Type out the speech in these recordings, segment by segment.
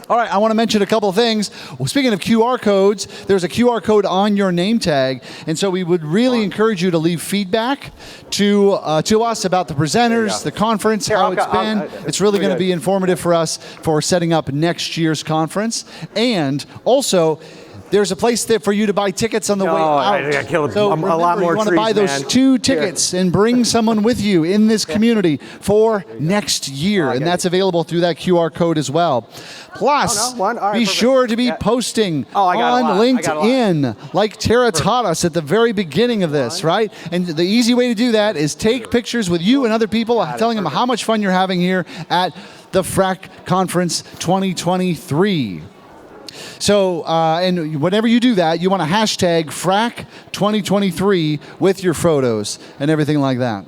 All right, I want to mention a couple of things. Well, speaking of QR codes, there's a QR code on your name tag, and so we would really encourage you to leave feedback to us about the presenters, the conference, how it's been. It's really going to be informative for us for setting up next year's conference. And also, there's a place there for you to buy tickets on the way out. I killed so a lot more you want to buy those 2 tickets and bring someone with you in this community for next year, and that's available through that QR code as well. Plus, be sure to be posting on LinkedIn, like Tara taught us at the very beginning of this, right? And the easy way to do that is take pictures with you and other people, telling them how much fun you're having here at the FRAC Conference 2023. So, and whenever you do that, you want to hashtag FRAC 2023 with your photos and everything like that.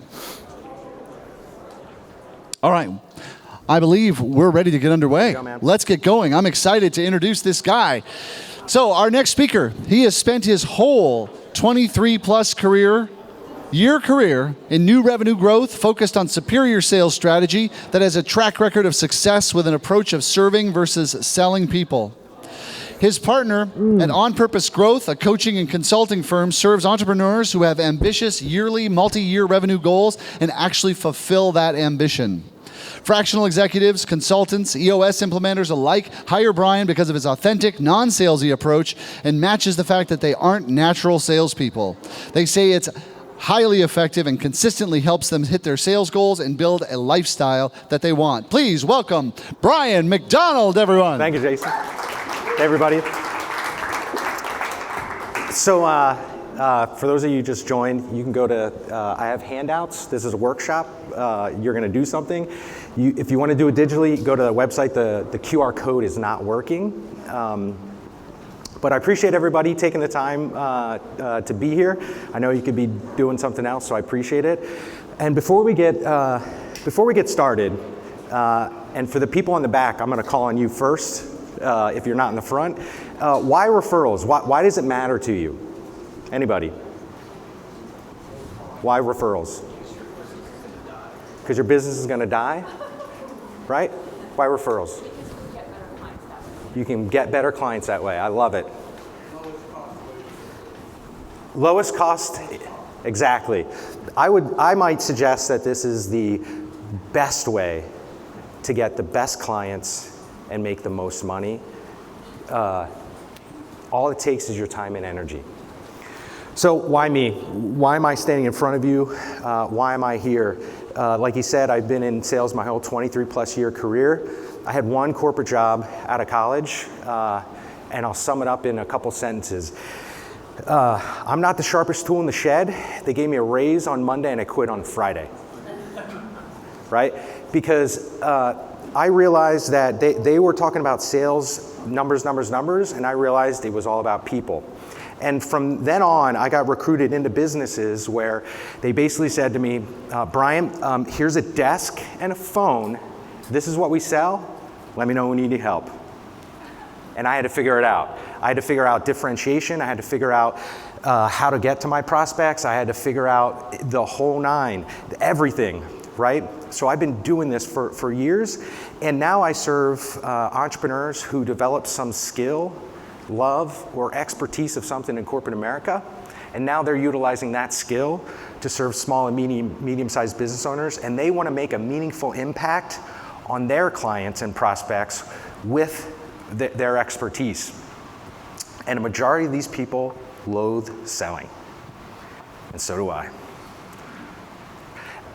All right. I believe we're ready to get underway. Let's get going. I'm excited to introduce this guy. So our next speaker, he has spent his whole 23-plus career in new revenue growth, focused on superior sales strategy that has a track record of success with an approach of serving versus selling people. His partner at On Purpose Growth, a coaching and consulting firm, serves entrepreneurs who have ambitious yearly, multi-year revenue goals and actually fulfill that ambition. Fractional executives, consultants, EOS implementers alike hire Brian because of his authentic, non-salesy approach and matches the fact that they aren't natural salespeople. They say it's highly effective and consistently helps them hit their sales goals and build a lifestyle that they want. Please welcome Brian McDonald, everyone. Thank you, Jason. Hey, everybody. So for those of you who just joined, you can go to, I have handouts. This is a workshop. You're going to do something. If you want to do it digitally, go to the website. The QR code is not working. But I appreciate everybody taking the time to be here. I know you could be doing something else, so I appreciate it. And before we get started, and for the people in the back, I'm going to call on you first. If you're not in the front, why referrals? Why does it matter to you? Anybody? Why referrals? Because your business is going to die, right? Why referrals? You can get better clients that way. I love it. Lowest cost, exactly. I might suggest that this is the best way to get the best clients and make the most money. All it takes is your time and energy. So why me? Why am I standing in front of you? Why am I here? Like he said, I've been in sales my whole 23-plus year career. I had one corporate job out of college, and I'll sum it up in a couple sentences. I'm not the sharpest tool in the shed. They gave me a raise on Monday and I quit on Friday, right? Because I realized that they were talking about sales, numbers, and I realized it was all about people. And from then on, I got recruited into businesses where they basically said to me, Brian, here's a desk and a phone. This is what we sell. Let me know when you need help. And I had to figure it out. I had to figure out differentiation. I had to figure out how to get to my prospects. I had to figure out the whole nine, everything. Right? So I've been doing this for years, and now I serve entrepreneurs who develop some skill, love, or expertise of something in corporate America, and now they're utilizing that skill to serve small and medium-sized business owners, and they want to make a meaningful impact on their clients and prospects with their expertise. And a majority of these people loathe selling, and so do I.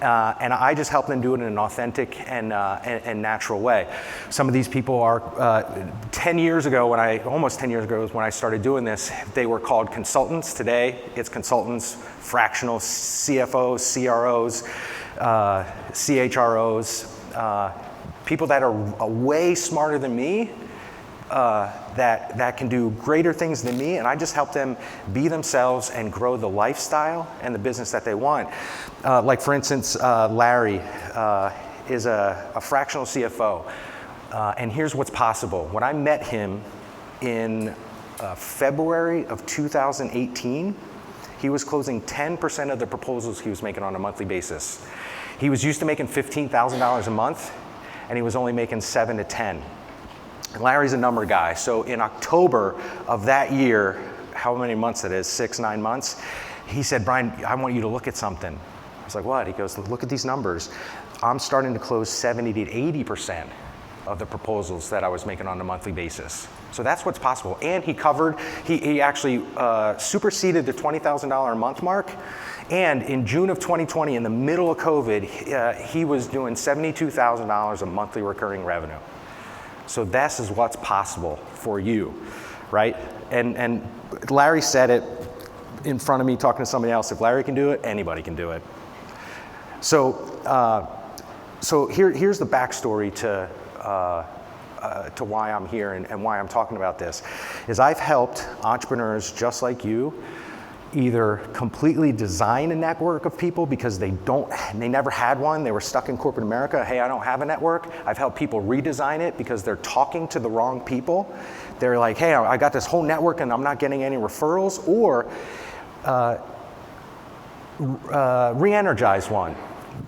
And I just help them do it in an authentic and natural way. Some of these people are, 10 years ago, almost 10 years ago when I started doing this, they were called consultants. Today, it's consultants, fractional CFOs, CROs, CHROs, people that are way smarter than me, that can do greater things than me, and I just help them be themselves and grow the lifestyle and the business that they want. Like for instance, Larry is a fractional CFO, and here's what's possible. When I met him in February of 2018, he was closing 10% of the proposals he was making on a monthly basis. He was used to making $15,000 a month, and he was only making 7 to 10. Larry's a number guy. So in October of that year, how many months it is, 6, 9 months, he said, Brian, I want you to look at something. I was like, what? He goes, look at these numbers. I'm starting to close 70 to 80% of the proposals that I was making on a monthly basis. So that's what's possible. And he actually superseded the $20,000 a month mark. And in June of 2020, in the middle of COVID, he was doing $72,000 of monthly recurring revenue. So this is what's possible for you, right? And Larry said it in front of me talking to somebody else. If Larry can do it, anybody can do it. So here's the backstory to why I'm here and why I'm talking about this, is I've helped entrepreneurs just like you either completely design a network of people because they never had one, they were stuck in corporate America, hey, I don't have a network. I've helped people redesign it because they're talking to the wrong people. They're like, hey, I got this whole network and I'm not getting any referrals, or re-energize one.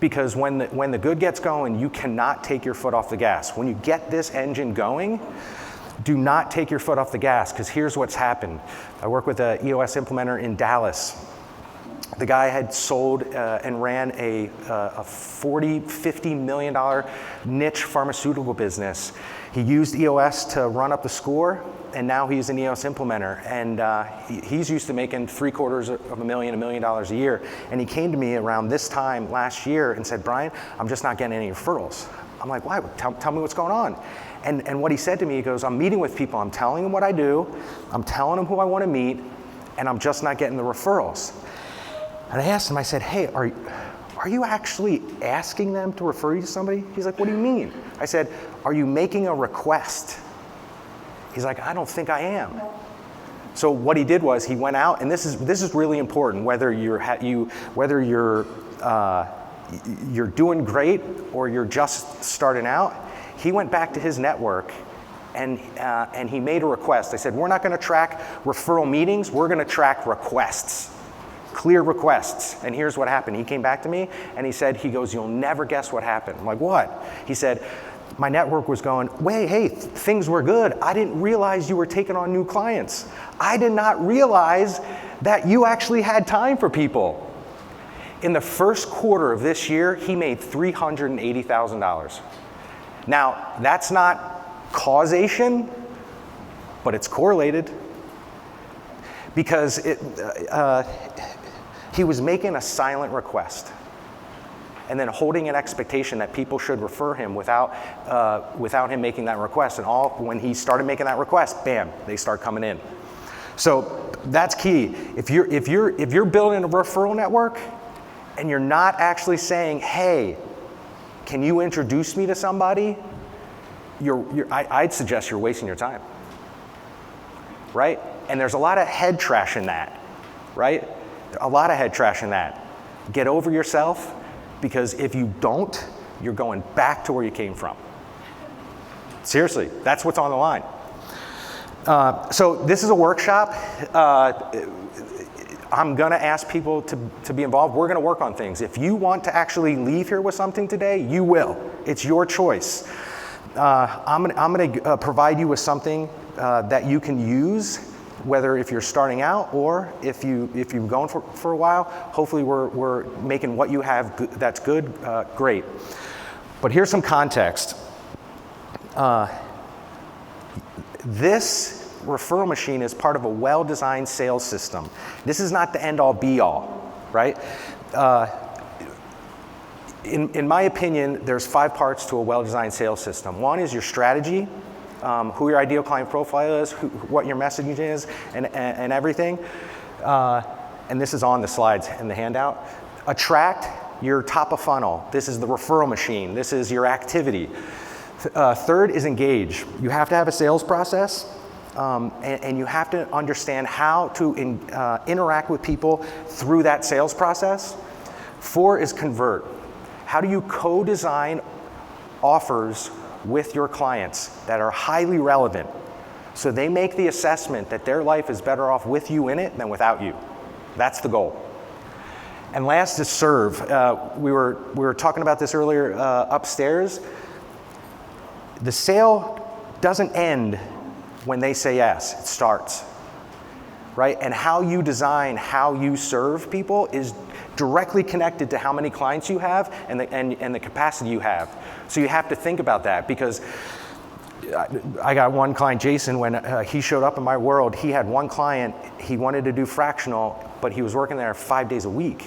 Because when the good gets going, you cannot take your foot off the gas. When you get this engine going, do not take your foot off the gas, because here's what's happened. I work with an EOS implementer in Dallas. The guy had sold and ran a $40, $50 million niche pharmaceutical business. He used EOS to run up the score, and now he's an EOS implementer. And he's used to making $750,000, $1 million a year. And he came to me around this time last year and said, Brian, I'm just not getting any referrals. I'm like, why? Tell me what's going on. And what he said to me, he goes, I'm meeting with people, I'm telling them what I do, I'm telling them who I want to meet, and I'm just not getting the referrals. And I asked him, I said, hey, are you actually asking them to refer you to somebody? He's like, what do you mean? I said, are you making a request? He's like, I don't think I am. So what he did was he went out, and this is really important, whether you're doing great or you're just starting out. He went back to his network and he made a request. I said, we're not going to track referral meetings, we're going to track requests, clear requests. And here's what happened. He came back to me and he goes, you'll never guess what happened. I'm like, what? He said, my network was going, wait, hey, things were good. I didn't realize you were taking on new clients. I did not realize that you actually had time for people. In the first quarter of this year, he made $380,000. Now, that's not causation, but it's correlated, because he was making a silent request and then holding an expectation that people should refer him without him making that request. And when he started making that request, bam, they start coming in. So that's key. If you're building a referral network and you're not actually saying, hey, can you introduce me to somebody? I'd suggest you're wasting your time, right? And there's a lot of head trash in that, right? A lot of head trash in that. Get over yourself, because if you don't, you're going back to where you came from. Seriously, that's what's on the line. So this is a workshop. I'm gonna ask people to be involved. We're gonna work on things. If you want to actually leave here with something today, you will. It's your choice. I'm gonna provide you with something that you can use, whether if you're starting out or if you've been going for a while. Hopefully we're making what you have that's good, great. But here's some context. This referral machine is part of a well-designed sales system. This is not the end-all be-all, right? In my opinion, there's 5 parts to a well-designed sales system. One is your strategy, who your ideal client profile is, what your messaging is, and everything. And this is on the slides in the handout. Attract, your top of funnel. This is the referral machine. This is your activity. Third is engage. You have to have a sales process. And you have to understand how to interact with people through that sales process. 4 is convert. How do you co-design offers with your clients that are highly relevant, so they make the assessment that their life is better off with you in it than without you? That's the goal. And last is serve. We were talking about this earlier upstairs. The sale doesn't end when they say yes, it starts, right? And how you design, how you serve people is directly connected to how many clients you have and the capacity you have. So you have to think about that, because I got one client, Jason, when he showed up in my world, he had one client, he wanted to do fractional, but he was working there 5 days a week.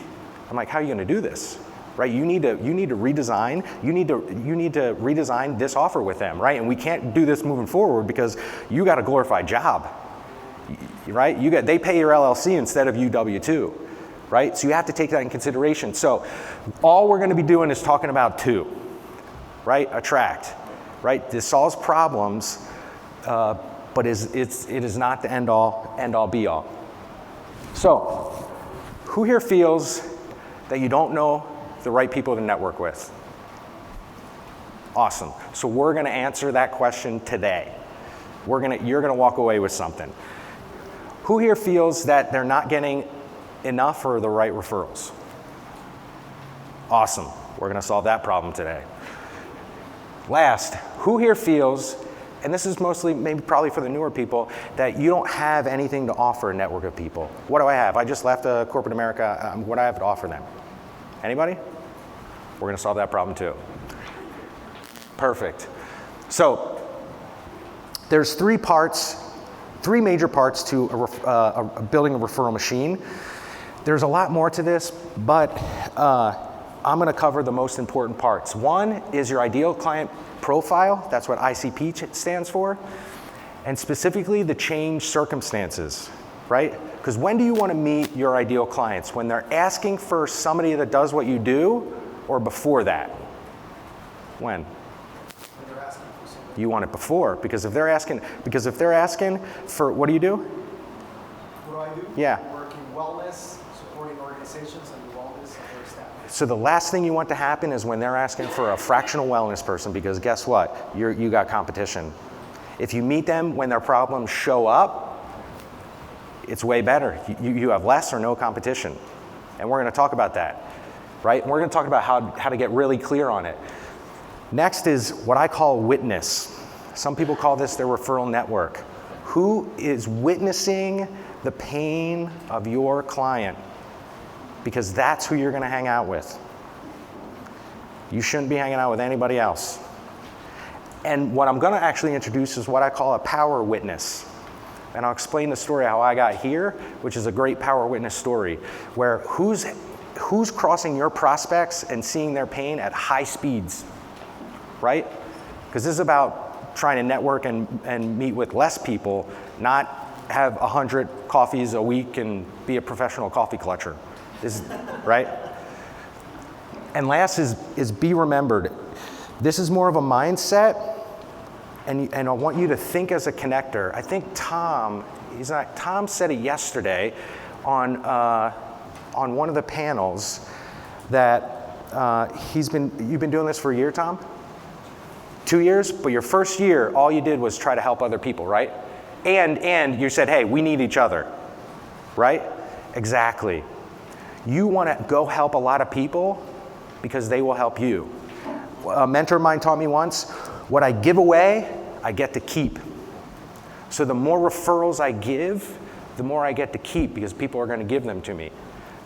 I'm like, how are you gonna do this? Right, you need to redesign. You need to redesign this offer with them, right? And we can't do this moving forward because you got a glorified job, right? They pay your LLC instead of you W-2, right? So you have to take that in consideration. So all we're going to be doing is talking about two, right? Attract, right? This solves problems, but it is not the end all be all. So who here feels that you don't know the right people to network with? Awesome. So we're going to answer that question today. You're going to walk away with something. Who here feels that they're not getting enough or the right referrals? Awesome. We're going to solve that problem today. Last, who here feels, and this is mostly maybe probably for the newer people, that you don't have anything to offer a network of people? What do I have? I just left corporate America. What do I have to offer them? Anybody? We're going to solve that problem too. Perfect. So there's three major parts to building a referral machine. There's a lot more to this, but I'm going to cover the most important parts. One is your ideal client profile. That's what ICP stands for. And specifically the changed circumstances, right? Because when do you want to meet your ideal clients? When they're asking for somebody that does what you do, or before that? When? When they're asking for somebody. You want it before, because if they're asking for, what do you do? What do? Yeah. I work in wellness, supporting organizations and the wellness of their staff. So the last thing you want to happen is when they're asking for a fractional wellness person, because guess what? You got competition. If you meet them when their problems show up, it's way better. You have less or no competition. And we're going to talk about that, right? And we're going to talk about how to get really clear on it. Next is what I call witness. Some people call this their referral network. Who is witnessing the pain of your client? Because that's who you're going to hang out with. You shouldn't be hanging out with anybody else. And what I'm going to actually introduce is what I call a power witness. And I'll explain the story how I got here, which is a great power witness story, where who's crossing your prospects and seeing their pain at high speeds, right? Because this is about trying to network and meet with less people, not have 100 coffees a week and be a professional coffee clutcher. This is, right? And last is be remembered. This is more of a mindset. And I want you to think as a connector. I think Tom said it yesterday on one of the panels that you've been doing this for a year, Tom? 2 years? But your first year, all you did was try to help other people, right? And you said, hey, we need each other, right? Exactly. You want to go help a lot of people because they will help you. A mentor of mine taught me once, what I give away, I get to keep. So the more referrals I give, the more I get to keep, because people are going to give them to me,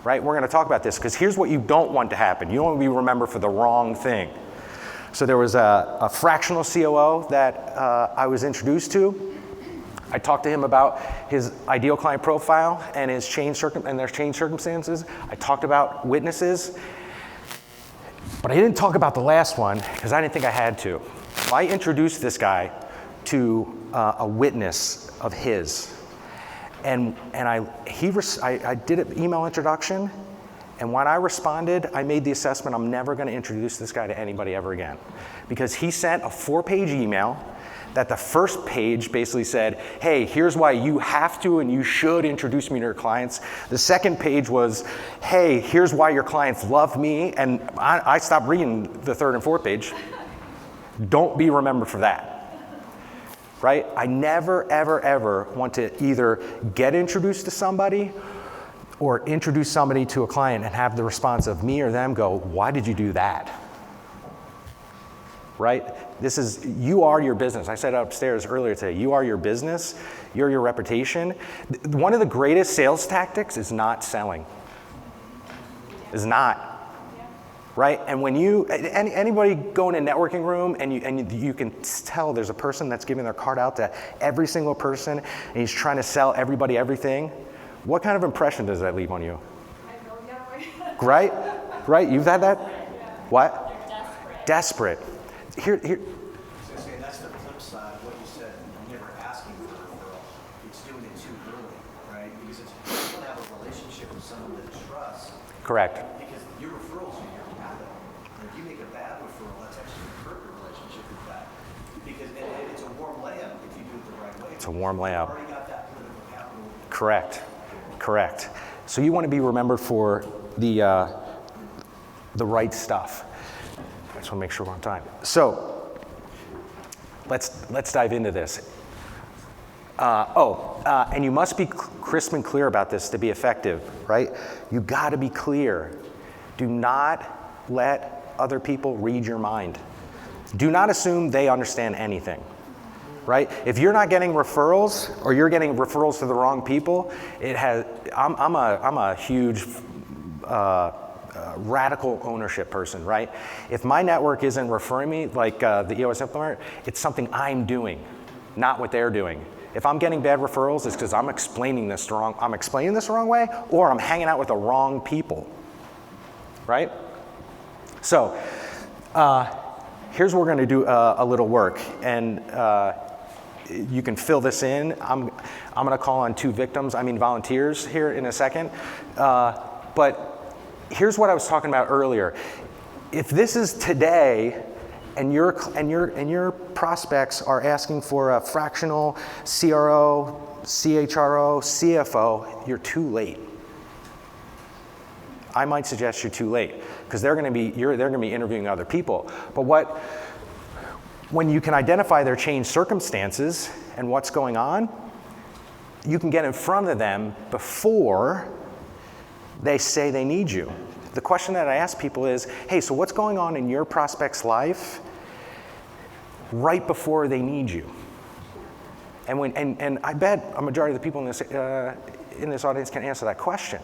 right? We're going to talk about this, because here's what you don't want to happen. You don't want to be remembered for the wrong thing. So there was a fractional COO that I was introduced to. I talked to him about his ideal client profile and their changed circumstances. I talked about witnesses. But I didn't talk about the last one because I didn't think I had to. I introduced this guy to a witness of his. And I did an email introduction, and when I responded, I made the assessment I'm never going to introduce this guy to anybody ever again. Because he sent a 4-page email that the first page basically said, hey, here's why you have to and you should introduce me to your clients. The second page was, hey, here's why your clients love me. And I stopped reading the third and fourth page. Don't be remembered for that, right? I never, ever, ever want to either get introduced to somebody or introduce somebody to a client and have the response of me or them go, why did you do that? right? You are your business. I said upstairs earlier today, you are your business, you're your reputation. One of the greatest sales tactics is not selling. Is not. Right? And when anybody go in a networking room and you can tell there's a person that's giving their card out to every single person and he's trying to sell everybody everything, what kind of impression does that leave on you? Right? Right? You've had that? What? Desperate. Here. So that's the flip side of what you said. You're never asking for a referral. It's doing it too early, right? Because you want to have a relationship with someone that trusts. Correct. Because your referrals are your capital. And if you make a bad referral, that's actually hurt your relationship with that. Because it's a warm layup if you do it the right way. It's a warm layup. You've already got that political capital. Correct. So you want to be remembered for the right stuff. I just want to make sure we're on time. So let's dive into this. And you must be crisp and clear about this to be effective, right? You got to be clear. Do not let other people read your mind. Do not assume they understand anything, right? If you're not getting referrals or you're getting referrals to the wrong people, I'm a huge radical ownership person, right? If my network isn't referring me, like the EOS implementer, it's something I'm doing, not what they're doing. If I'm getting bad referrals, it's because I'm explaining this the wrong way, or I'm hanging out with the wrong people, right? So here's where we're going to do a little work, and you can fill this in. I'm going to call on volunteers here in a second, but here's what I was talking about earlier. If this is today, and your prospects are asking for a fractional CRO, CHRO, CFO, you're too late. I might suggest you're too late because they're going to be interviewing other people. But when you can identify their changed circumstances and what's going on, you can get in front of them before they say they need you. The question that I ask people is, hey, so what's going on in your prospect's life right before they need you? And I bet a majority of the people in this audience can answer that question.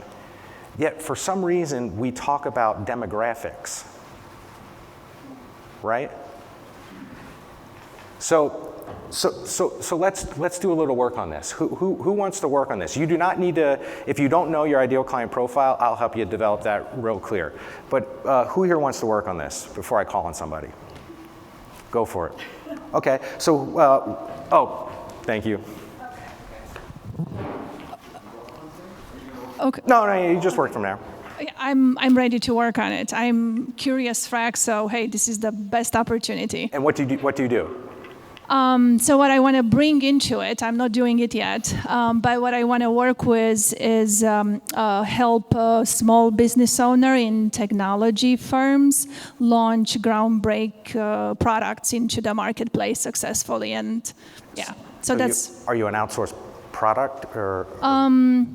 Yet for some reason we talk about demographics, right? So let's do a little work on this. Who wants to work on this? You do not need to, if you don't know your ideal client profile, I'll help you develop that real clear. But who here wants to work on this before I call on somebody? Go for it. Okay, so, thank you. Okay. No, you just work from there. I'm ready to work on it. I'm curious, Frack, so hey, this is the best opportunity. And what do you do? So what I want to bring into it, I'm not doing it yet, but what I want to work with is help a small business owner in technology firms launch groundbreak products into the marketplace successfully. And yeah, so Are you an outsourced product or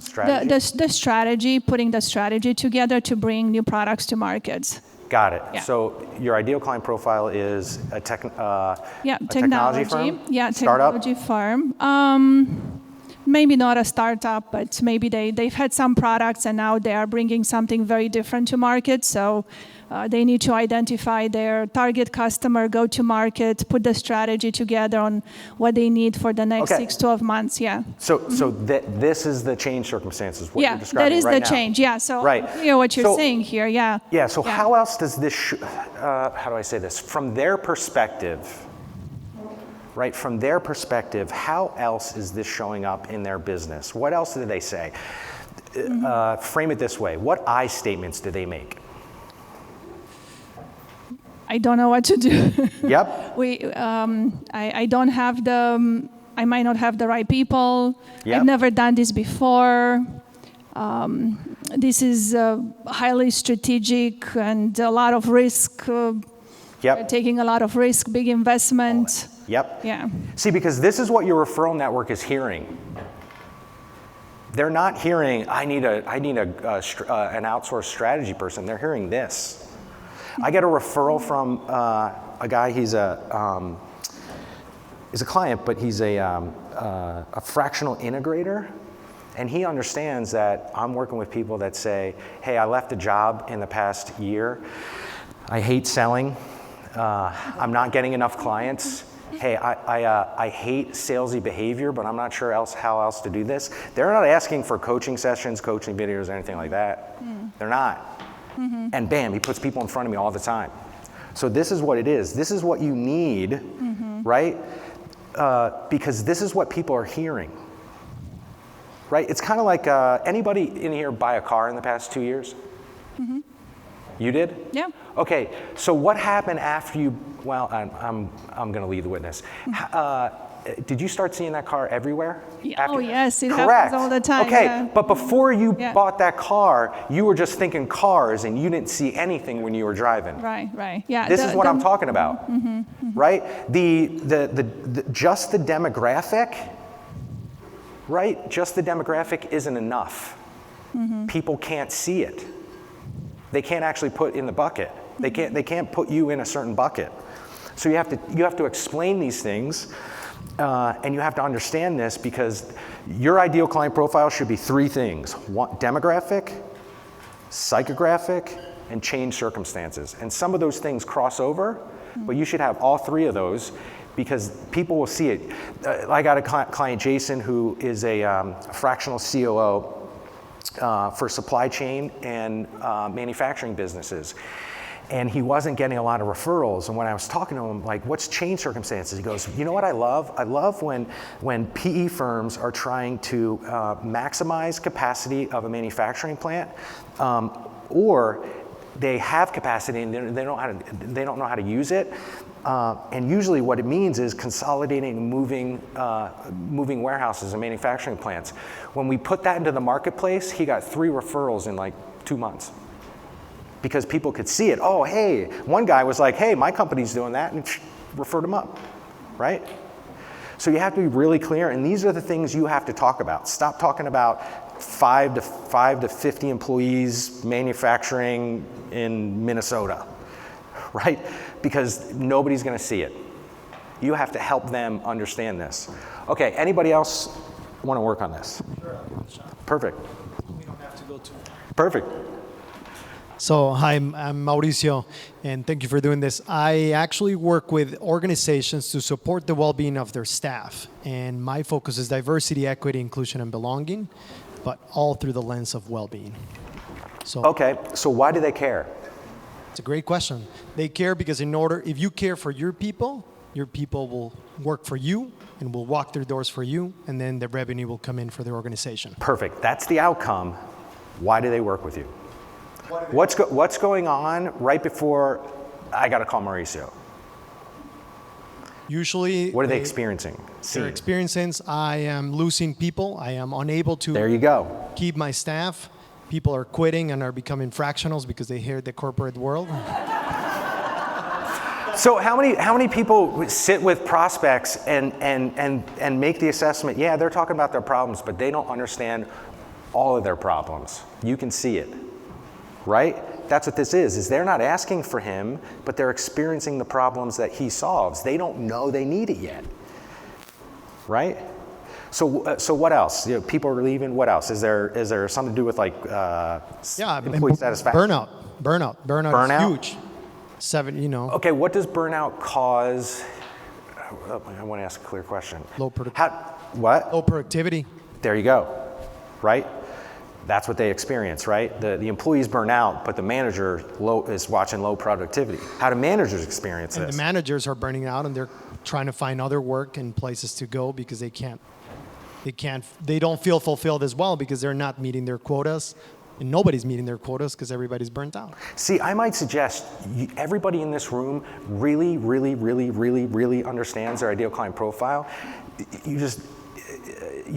strategy? The strategy, putting the strategy together to bring new products to markets. Got it. Yeah. So your ideal client profile is a technology firm? Yeah, Startup? technology firm. Maybe not a startup, but maybe they've had some products and now they are bringing something very different to market. So they need to identify their target customer, go to market, put the strategy together on what they need for the next 6-12 months. Yeah. So this is the change circumstances. What you're describing that is right the now. change. Yeah. So right. What you're saying here. Yeah. Yeah. So how else does this? How do I say this? From their perspective. Right, from their perspective, how else is this showing up in their business? What else do they say? Frame it this way. What I statements do they make? I don't know what to do. Yep. I don't have I might not have the right people. Yep. I've never done this before. This is highly strategic and a lot of risk. Yep. Taking a lot of risk, big investment. Yep. Yeah. See, because this is what your referral network is hearing. They're not hearing, I need an outsourced strategy person. They're hearing this. I get a referral from a guy. He's a client, but he's a fractional integrator. And he understands that I'm working with people that say, hey, I left a job in the past year. I hate selling. I'm not getting enough clients. Hey, I hate salesy behavior, but I'm not sure how else to do this. They're not asking for coaching sessions, coaching videos, or anything like that. They're not. And bam, he puts people in front of me all the time. So this is what it is. This is what you need, right? Because this is what people are hearing. Right? It's kind of like anybody in here buy a car in the past 2 years? You did? Yeah. Okay, so what happened after you, well, I'm going to lead the witness. Did you start seeing that car everywhere? Yeah. Oh, yes, it Correct. happens all the time. Okay, yeah. but before you Yeah. bought that car, you were just thinking cars and you didn't see anything when you were driving. Right. Yeah. This is what I'm talking about, right? Just the demographic, right? Just the demographic isn't enough. People can't see it. They can't actually put in the bucket. They can't put you in a certain bucket. So you have to explain these things, and you have to understand this, because your ideal client profile should be 3 things: demographic, psychographic, and change circumstances. And some of those things cross over, but you should have all 3 of those, because people will see it. I got a client, Jason, who is a fractional COO for supply chain and manufacturing businesses. And he wasn't getting a lot of referrals. And when I was talking to him, like, what's change circumstances? He goes, you know what I love? I love when PE firms are trying to maximize capacity of a manufacturing plant, or they have capacity and they don't know how to use it. And usually what it means is consolidating and moving warehouses and manufacturing plants. When we put that into the marketplace, he got 3 referrals in like 2 months. Because people could see it. Oh, hey, one guy was like, hey, my company's doing that, and referred him up, right? So you have to be really clear, and these are the things you have to talk about. Stop talking about 5 to 50 employees manufacturing in Minnesota, right? Because nobody's gonna see it. You have to help them understand this. Okay, anybody else wanna work on this? Sure, I'll give it a shot. Perfect. We don't have to go too. Perfect. So hi, I'm Mauricio, and thank you for doing this. I actually work with organizations to support the well-being of their staff, and my focus is diversity, equity, inclusion, and belonging, but all through the lens of well-being. So Okay, so why do they care? it's a great question. They care because if you care for your people will work for you and will walk through doors for you, and then the revenue will come in for the organization. Perfect, that's the outcome. Why do they work with you? What's going on right before I got to call Mauricio? Usually, What are they experiencing? They're Seeing? experiencing, I am losing people. I am unable to There you go. keep my staff. People are quitting and are becoming fractionals because they hate the corporate world. So how many people sit with prospects and make the assessment? Yeah, they're talking about their problems, but they don't understand all of their problems. You can see it, right? That's what this is they're not asking for him, but they're experiencing the problems that he solves. They don't know they need it yet, right? So what else? You know, people are leaving. What else? Is there something to do with like employee satisfaction? Burnout is huge. Okay, what does burnout cause? I want to ask a clear question. Low productivity. What? Low productivity. There you go, right? That's what they experience, right? The employees burn out, but the manager is watching low productivity. How do managers experience And this? the managers are burning out, and they're trying to find other work and places to go because they don't feel fulfilled as well because they're not meeting their quotas, and nobody's meeting their quotas because everybody's burnt out. See, I might suggest everybody in this room really, really, really, really, really understands their ideal client profile. You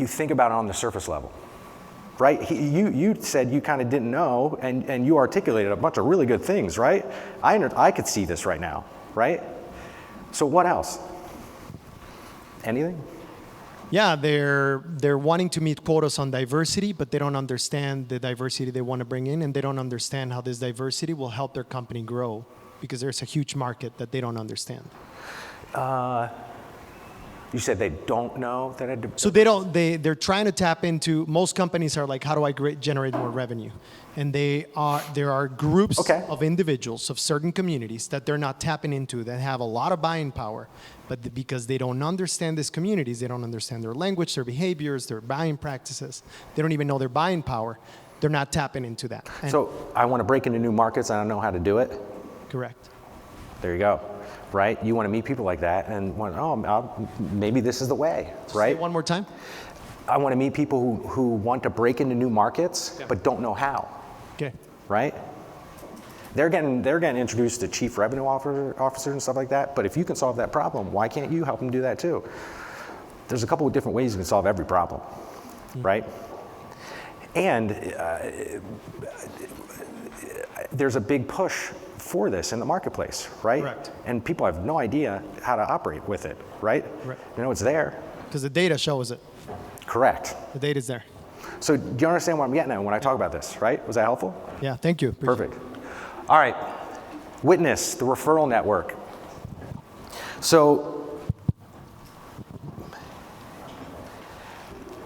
think about it on the surface level. Right? You said you kind of didn't know, and you articulated a bunch of really good things, right? I could see this right now, right? So what else? Anything? Yeah, they're wanting to meet quotas on diversity, but they don't understand the diversity they want to bring in, and they don't understand how this diversity will help their company grow because there's a huge market that they don't understand. You said they don't know that I So they're trying to tap into, most companies are like, how do I generate more revenue? And there are groups of individuals of certain communities that they're not tapping into that have a lot of buying power, but because they don't understand these communities, they don't understand their language, their behaviors, their buying practices, they don't even know their buying power, they're not tapping into that. And so I want to break into new markets, I don't know how to do it. correct. There you go. Right? You want to meet people like that and maybe this is the way, right? Say it one more time. I want to meet people who want to break into new markets but don't know how. Okay. Right? They're getting introduced to chief revenue officers and stuff like that, but if you can solve that problem, why can't you help them do that too? There's a couple of different ways you can solve every problem, right? And there's a big push for this in the marketplace, right? Correct. And people have no idea how to operate with it, right? Right. You know, it's there. Because the data shows it. Correct. The data's there. So do you understand what I'm getting at when I talk about this, right? Was that helpful? Yeah, thank you. Perfect. All right. Witness, the referral network. So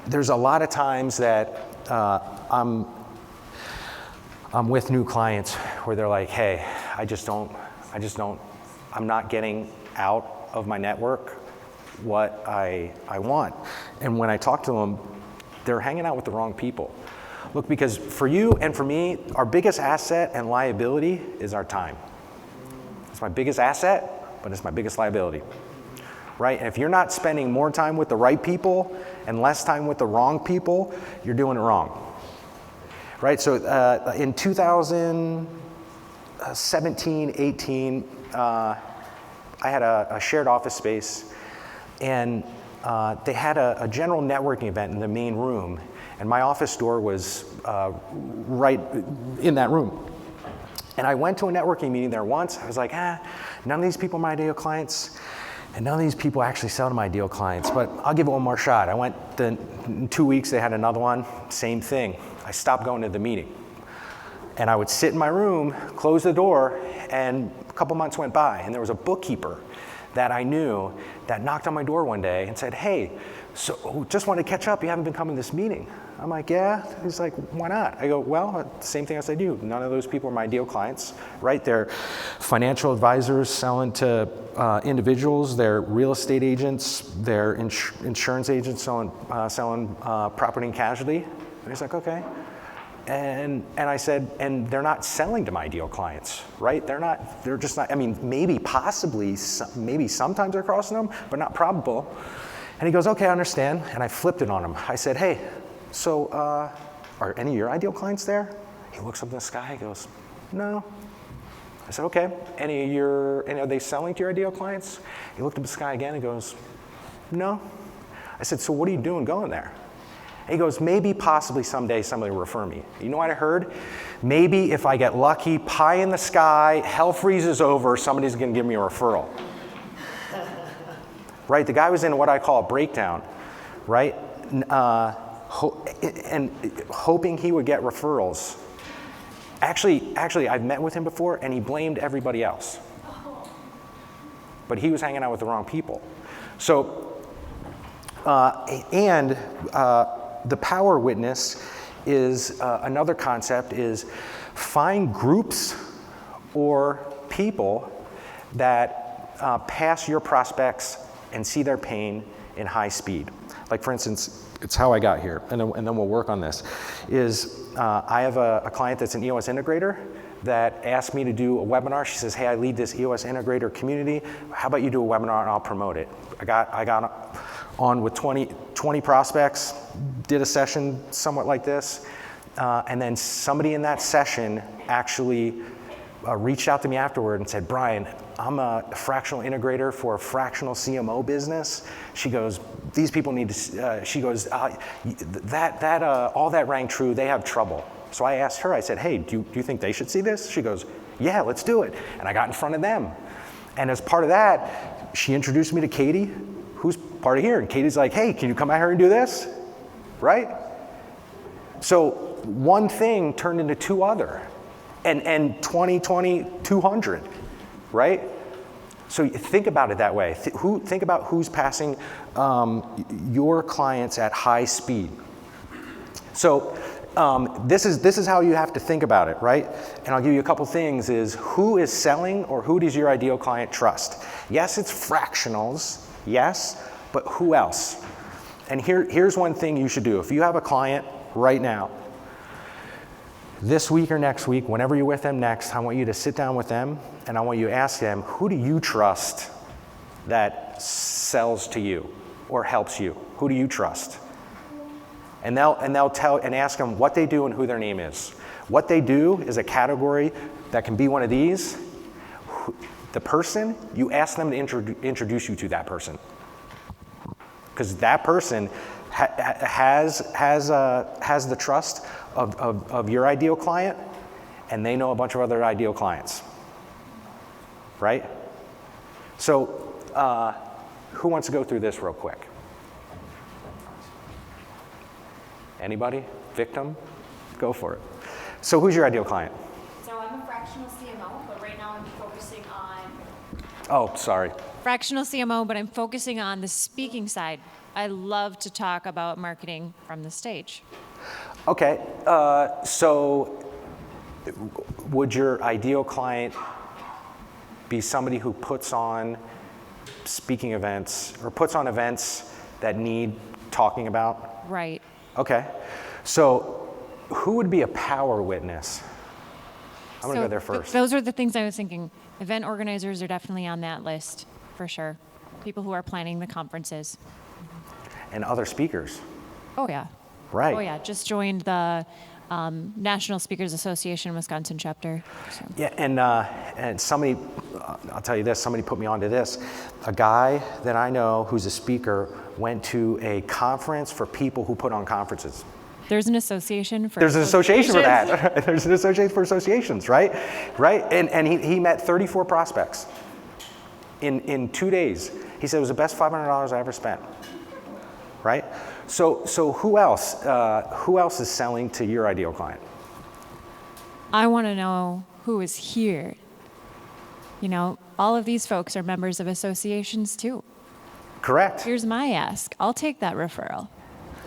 there's a lot of times that I'm with new clients where they're like, hey, I'm not getting out of my network what I want. And when I talk to them, they're hanging out with the wrong people. Look, because for you and for me, our biggest asset and liability is our time. It's my biggest asset, but it's my biggest liability, right? And if you're not spending more time with the right people and less time with the wrong people, you're doing it wrong. Right, so in 2017, 18, I had a shared office space, and they had a general networking event in the main room, and my office door was right in that room. And I went to a networking meeting there once. I was like, none of these people are my ideal clients, and none of these people actually sell to my ideal clients, but I'll give it one more shot. I went, in 2 weeks, they had another one, same thing. I stopped going to the meeting. And I would sit in my room, close the door, and a couple months went by, and there was a bookkeeper that I knew that knocked on my door one day and said, hey, so just wanted to catch up, you haven't been coming to this meeting. I'm like, yeah. He's like, why not? I go, well, same thing as I do. None of those people are my ideal clients, right? They're financial advisors selling to individuals, they're real estate agents, they're insurance agents selling property and casualty. And he's like, okay. And I said, and they're not selling to my ideal clients, right? They're just not, I mean, maybe possibly, maybe sometimes they're crossing them, but not probable. And he goes, okay, I understand. And I flipped it on him. I said, hey, so are any of your ideal clients there? He looks up in the sky, he goes, no. I said, okay, are they selling to your ideal clients? He looked up at the sky again and goes, no. I said, so what are you doing going there? And he goes, maybe, possibly someday somebody will refer me. You know what I heard? Maybe if I get lucky, pie in the sky, hell freezes over, somebody's gonna give me a referral. Right, the guy was in what I call a breakdown, right? And hoping he would get referrals. Actually, I've met with him before and he blamed everybody else. But he was hanging out with the wrong people. So, the power witness is another concept is find groups or people that pass your prospects and see their pain in high speed. Like for instance, it's how I got here, and then we'll work on this, is I have a client that's an EOS integrator that asked me to do a webinar. She says, hey, I lead this EOS integrator community. How about you do a webinar and I'll promote it? I got on with 20 prospects, did a session somewhat like this, and then somebody in that session actually reached out to me afterward and said, Brian, I'm a fractional integrator for a fractional CMO business. She goes, these people need to, she goes, all that rang true, they have trouble. So I asked her, I said, hey, do you think they should see this? She goes, yeah, let's do it. And I got in front of them. And as part of that, she introduced me to Katie, who's part of here. And Katie's like, hey, can you come out here and do this? Right? So one thing turned into two other. And 200, right? So think about it that way. Think about who's passing your clients at high speed. So this is how you have to think about it, right? And I'll give you a couple things is who is selling or who does your ideal client trust? Yes, it's fractionals, yes, but who else? And here's one thing you should do. If you have a client right now, this week or next week, whenever you're with them next, I want you to sit down with them and I want you to ask them, who do you trust that sells to you or helps you? Who do you trust? And they'll tell and ask them what they do and who their name is. What they do is a category that can be one of these. The person, you ask them to introduce you to that person. Because that person has the trust of your ideal client, and they know a bunch of other ideal clients, right? So who wants to go through this real quick? Anybody? Victim? Go for it. So who's your ideal client? So I'm a fractional CMO, but right now I'm focusing on... Oh, sorry. Fractional CMO, but I'm focusing on the speaking side. I love to talk about marketing from the stage. Okay, so would your ideal client be somebody who puts on speaking events or puts on events that need talking about? Right. Okay, so who would be a power witness? I'm gonna go there first. Those are the things I was thinking. Event organizers are definitely on that list, for sure. People who are planning the conferences. And other speakers. Oh, yeah. Right. Oh, yeah. Just joined the National Speakers Association Wisconsin chapter. So. Yeah, and somebody, I'll tell you this, somebody put me onto this. A guy that I know who's a speaker went to a conference for people who put on conferences. There's an association for There's an association for that. There's an association for associations, right? Right? And he met 34 prospects in 2 days. He said it was the best $500 I ever spent. Right? So who else? Who else is selling to your ideal client? I want to know who is here. You know, all of these folks are members of associations too. Correct. Here's my ask. I'll take that referral.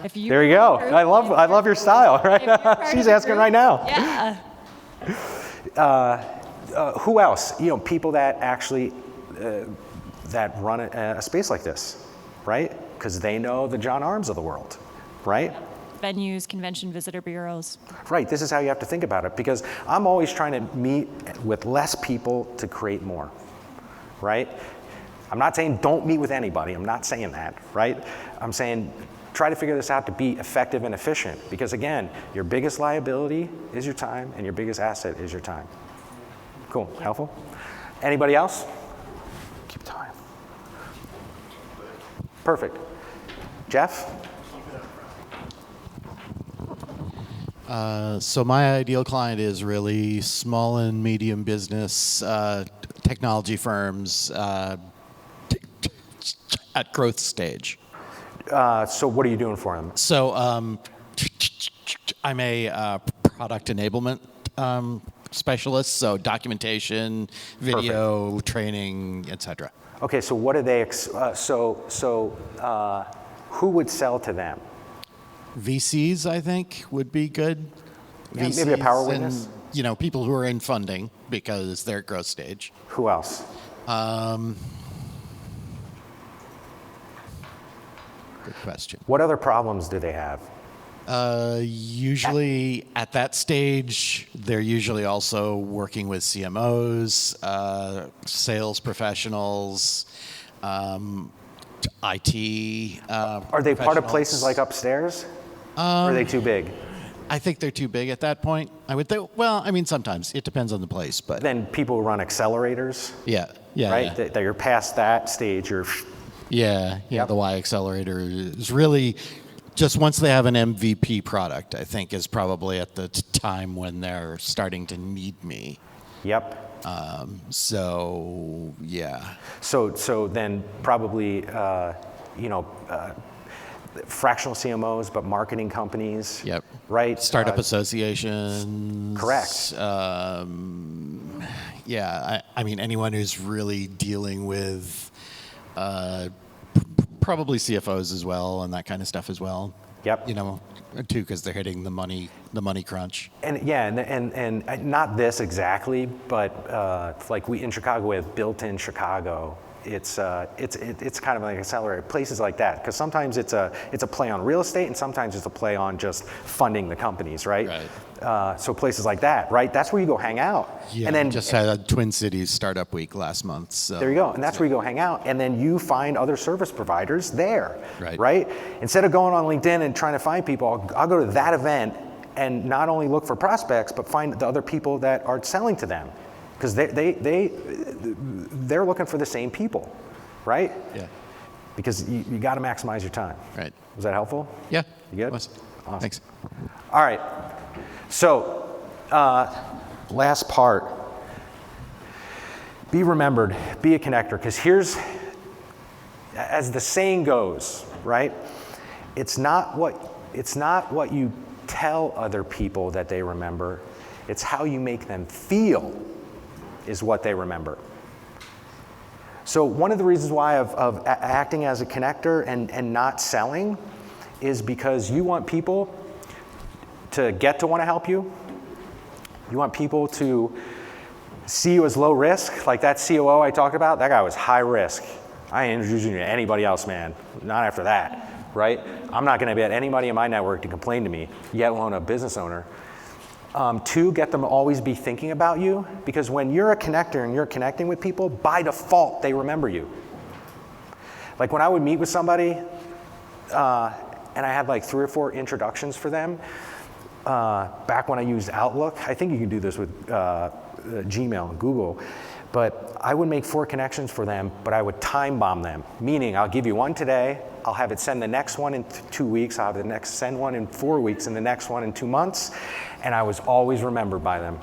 If you There you go. I love your style, right? She's asking right now. Yeah. Who else? You know, people that actually that run a space like this, right? Because they know the John Arms of the world, right? Venues, convention visitor bureaus. Right, this is how you have to think about it, because I'm always trying to meet with less people to create more, right? I'm not saying don't meet with anybody, I'm not saying that, right? I'm saying try to figure this out to be effective and efficient, because again, your biggest liability is your time, and your biggest asset is your time. Cool, helpful? Anybody else? Keep time. Perfect. Jeff? So my ideal client is really small and medium business, technology firms at growth stage. So what are you doing for them? So I'm a product enablement specialist, so documentation, video, training, etc. Okay, so what are they, who would sell to them? VCs, I think, would be good. Yeah, maybe a power witness? And, you know, people who are in funding because they're at growth stage. Who else? Good question. What other problems do they have? Usually at that stage, they're usually also working with CMOs, sales professionals, IT. Are they part of places like upstairs? Or are they too big? I think they're too big at that point. I would think, well, I mean, sometimes. It depends on the place, but. Then people run accelerators? Yeah. Right? Yeah. That you're past that stage, you're... Yeah, Yep. the Y accelerator is really just once they have an MVP product, I think is probably at the time when they're starting to need me. Yep. So, yeah. So then probably, fractional CMOs, but marketing companies. Yep. Right? Startup associations. Correct. Yeah, I mean, anyone who's really dealing with probably CFOs as well and that kind of stuff as well. Yep. You know, too, because they're hitting the money crunch. And yeah, and not this exactly, but like we in Chicago, we have built-in Chicago. It's kind of like accelerator, places like that, because sometimes it's a play on real estate, and sometimes it's a play on just funding the companies, right? So places like that, right? That's where you go hang out. Yeah, and then just had a Twin Cities Startup Week last month. So there you go, and that's where you go hang out, and then you find other service providers there, Right. right? Instead of going on LinkedIn and trying to find people, I'll go to that event and not only look for prospects, but find the other people that are selling to them, because they're looking for the same people, right? Yeah. Because you got to maximize your time. Right. Was that helpful? Yeah. You good? Was. Awesome. Thanks. All right. So, last part. Be remembered. Be a connector. Because here's, as the saying goes, right? It's not what you tell other people that they remember. It's how you make them feel is what they remember. So one of the reasons why of acting as a connector and not selling is because you want people to get to want to help you. You want people to see you as low risk, like that COO I talked about. That guy was high risk. I ain't introducing you to anybody else, man. Not after that, right? I'm not going to get anybody in my network to complain to me, yet alone a business owner. Two, get them to always be thinking about you, because when you're a connector and you're connecting with people, by default, they remember you. Like when I would meet with somebody, and I had like 3 or 4 introductions for them, back when I used Outlook. I think you can do this with Gmail and Google, but I would make 4 connections for them, but I would time bomb them, meaning I'll give you one today, I'll have it send the next one in 2 weeks, I'll have the next send one in 4 weeks, and the next one in 2 months, and I was always remembered by them.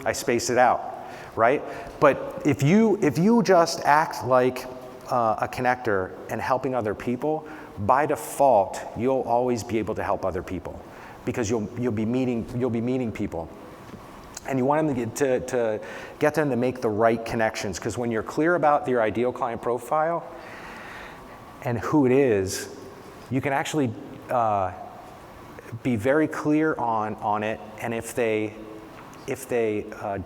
I spaced it out, right? But if you just act like a connector and helping other people, by default, you'll always be able to help other people, because you'll be meeting people. And you want them to get them to make the right connections, because when you're clear about your ideal client profile and who it is, you can actually be very clear on it, and if they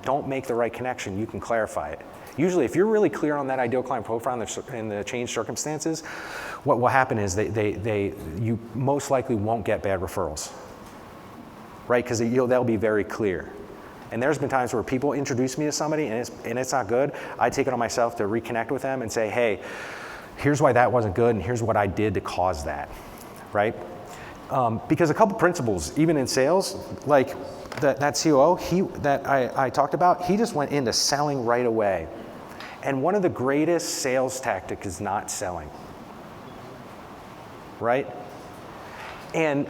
don't make the right connection, you can clarify it. Usually, if you're really clear on that ideal client profile in the changed circumstances, what will happen is you most likely won't get bad referrals, right? Because they'll be very clear. And there's been times where people introduce me to somebody and it's not good. I take it on myself to reconnect with them and say, hey, here's why that wasn't good, and here's what I did to cause that, right? Because a couple principles, even in sales, like that COO that I talked about, he just went into selling right away. And one of the greatest sales tactics is not selling, right? And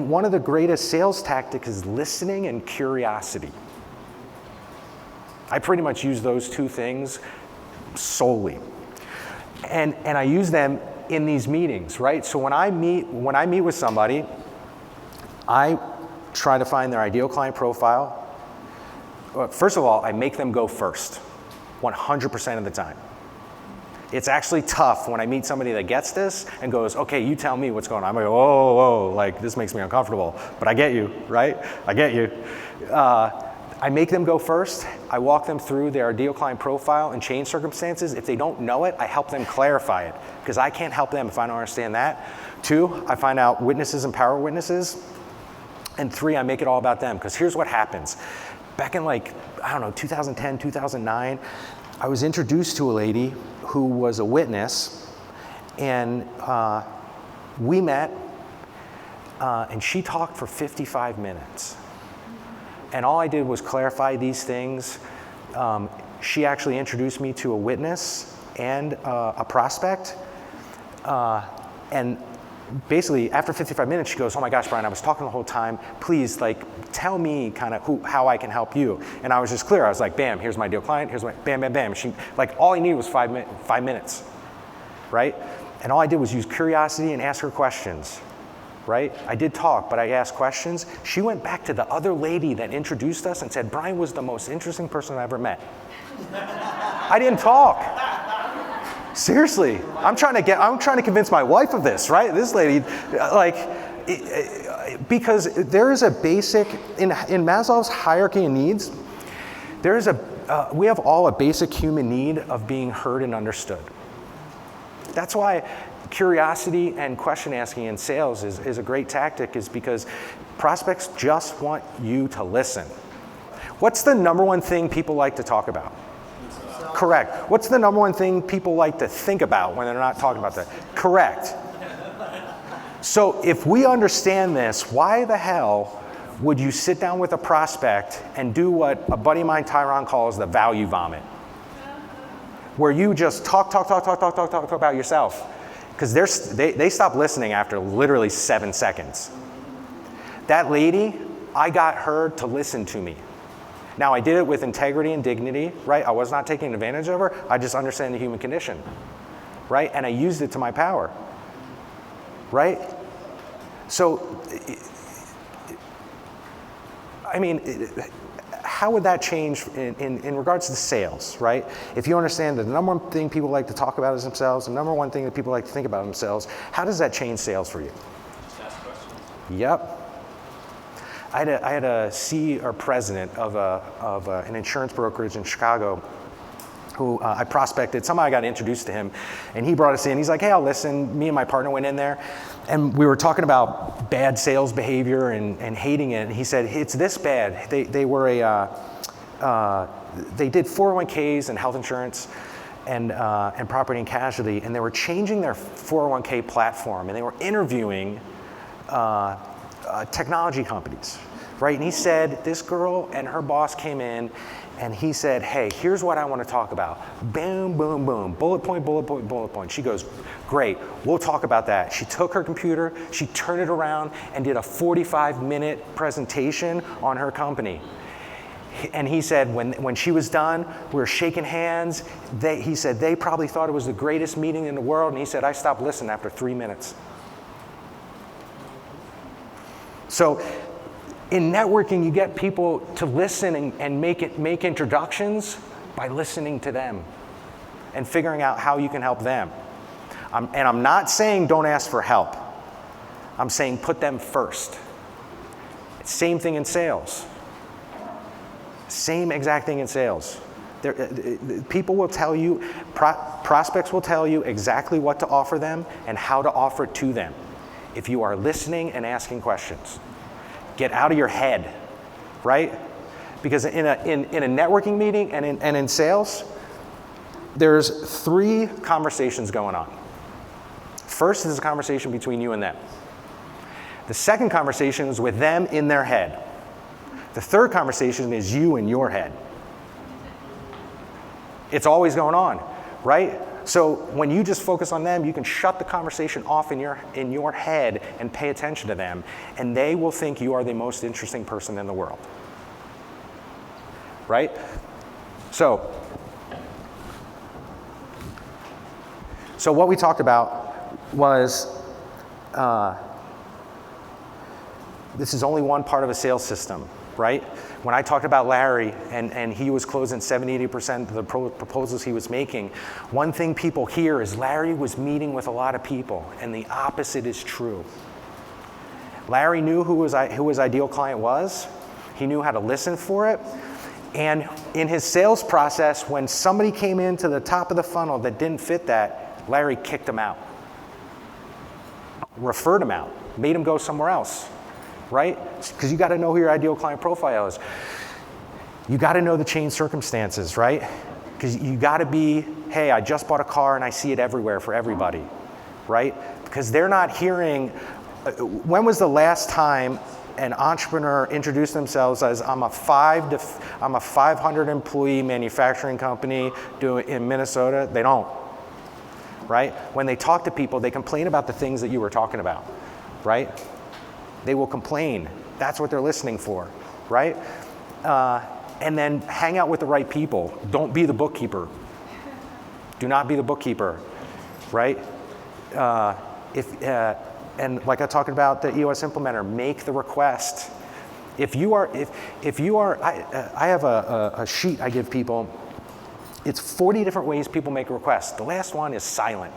one of the greatest sales tactics is listening and curiosity. I pretty much use those 2 things solely. And I use them in these meetings, right? So when I meet with somebody, I try to find their ideal client profile. First of all, I make them go first, 100% of the time. It's actually tough when I meet somebody that gets this and goes, okay, you tell me what's going on. I'm like, whoa, like this makes me uncomfortable, but I get you, right? I get you. I make them go first. I walk them through their ideal client profile and change circumstances. If they don't know it, I help them clarify it, because I can't help them if I don't understand that. 2, I find out witnesses and power witnesses. And 3, I make it all about them, because here's what happens. Back in 2010, 2009, I was introduced to a lady who was a witness, and we met, and she talked for 55 minutes. And all I did was clarify these things. She actually introduced me to a witness and a prospect. And basically, after 55 minutes, she goes, oh my gosh, Brian, I was talking the whole time. Please, tell me kind of how I can help you. And I was just clear. I was like, bam, here's my ideal client. Here's my, bam, bam, bam. She, all I needed was 5 minutes, right? And all I did was use curiosity and ask her questions. right? I did talk, but I asked questions. She went back to the other lady that introduced us and said, Brian was the most interesting person I ever met. I didn't talk. Seriously, I'm trying to convince my wife of this, right? This lady, because there is a basic, in Maslow's hierarchy of needs, we have all a basic human need of being heard and understood. That's why curiosity and question asking in sales is a great tactic, is because prospects just want you to listen. What's the number one thing people like to talk about? Correct. What's the number one thing people like to think about when they're not talking about that? Correct. So if we understand this, why the hell would you sit down with a prospect and do what a buddy of mine, Tyron, calls the value vomit? Where you just talk about yourself. Because they stop listening after literally 7 seconds. That lady, I got her to listen to me. Now, I did it with integrity and dignity, right? I was not taking advantage of her. I just understand the human condition, right? And I used it to my power, right? So, I mean, how would that change in regards to sales, right? If you understand that the number one thing people like to talk about is themselves, the number one thing that people like to think about themselves, how does that change sales for you? Just ask questions. Yep. I had a president of an insurance brokerage in Chicago who I prospected. Somehow I got introduced to him, and he brought us in. He's like, hey, I'll listen. Me and my partner went in there, and we were talking about bad sales behavior and hating it. And he said, it's this bad. They did 401ks and health insurance and property and casualty, and they were changing their 401k platform, and they were interviewing technology companies, right? And he said this girl and her boss came in, and he said, hey, here's what I want to talk about. Boom, boom, boom, bullet point, bullet point, bullet point. She goes, great, we'll talk about that. She took her computer, she turned it around and did a 45-minute presentation on her company. And he said when she was done, we were shaking hands. He said they probably thought it was the greatest meeting in the world, and he said, I stopped listening after 3 minutes. So in networking, you get people to listen and make introductions by listening to them and figuring out how you can help them. And I'm not saying don't ask for help. I'm saying put them first. Same thing in sales. Same exact thing in sales. People will tell you, prospects will tell you exactly what to offer them and how to offer it to them if you are listening and asking questions. Get out of your head, right? Because in a networking meeting and in sales, there's 3 conversations going on. First is a conversation between you and them. The second conversation is with them in their head. The third conversation is you in your head. It's always going on, right? So when you just focus on them, you can shut the conversation off in your head and pay attention to them, and they will think you are the most interesting person in the world, right? So what we talked about was this is only one part of a sales system, right? When I talked about Larry and he was closing 70-80% of the proposals he was making, one thing people hear is Larry was meeting with a lot of people, and the opposite is true. Larry knew who his ideal client was. He knew how to listen for it. And in his sales process, when somebody came into the top of the funnel that didn't fit that, Larry kicked them out, referred them out, made them go somewhere else. Right? Because you got to know who your ideal client profile is. You got to know the change circumstances, right? Because you got to be, hey, I just bought a car and I see it everywhere for everybody, right? Because they're not hearing, when was the last time an entrepreneur introduced themselves as I'm a 500 employee manufacturing company in Minnesota? They don't, right? When they talk to people, they complain about the things that you were talking about, right? They will complain. That's what they're listening for, right? And then hang out with the right people. Don't be the bookkeeper. Do not be the bookkeeper, right? And like I talked about the EOS implementer, make the request. If you are, I have a sheet I give people. It's 40 different ways people make a request. The last one is silent.